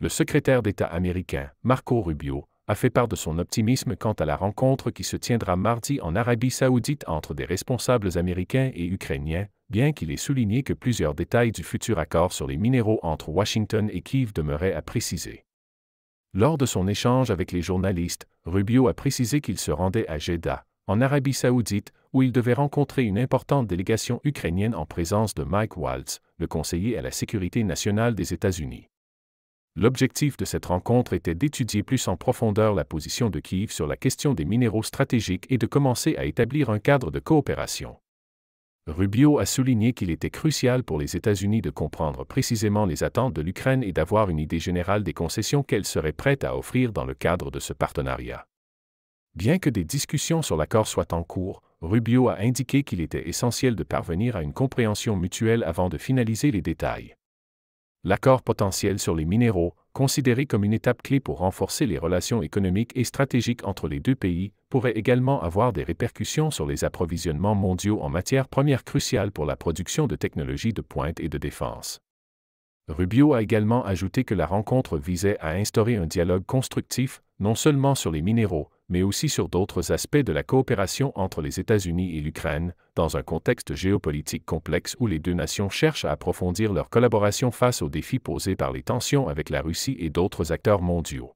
Le secrétaire d'État américain, Marco Rubio, a fait part de son optimisme quant à la rencontre qui se tiendra mardi en Arabie saoudite entre des responsables américains et ukrainiens, bien qu'il ait souligné que plusieurs détails du futur accord sur les minéraux entre Washington et Kiev demeuraient à préciser. Lors de son échange avec les journalistes, Rubio a précisé qu'il se rendait à Jeddah, en Arabie saoudite, où il devait rencontrer une importante délégation ukrainienne en présence de Mike Waltz, le conseiller à la sécurité nationale des États-Unis. L'objectif de cette rencontre était d'étudier plus en profondeur la position de Kiev sur la question des minéraux stratégiques et de commencer à établir un cadre de coopération. Rubio a souligné qu'il était crucial pour les États-Unis de comprendre précisément les attentes de l'Ukraine et d'avoir une idée générale des concessions qu'elle serait prête à offrir dans le cadre de ce partenariat. Bien que des discussions sur l'accord soient en cours, Rubio a indiqué qu'il était essentiel de parvenir à une compréhension mutuelle avant de finaliser les détails. L'accord potentiel sur les minéraux, considéré comme une étape clé pour renforcer les relations économiques et stratégiques entre les deux pays, pourrait également avoir des répercussions sur les approvisionnements mondiaux en matières premières cruciales pour la production de technologies de pointe et de défense. Rubio a également ajouté que la rencontre visait à instaurer un dialogue constructif, non seulement sur les minéraux, mais aussi sur d'autres aspects de la coopération entre les États-Unis et l'Ukraine, dans un contexte géopolitique complexe où les deux nations cherchent à approfondir leur collaboration face aux défis posés par les tensions avec la Russie et d'autres acteurs mondiaux.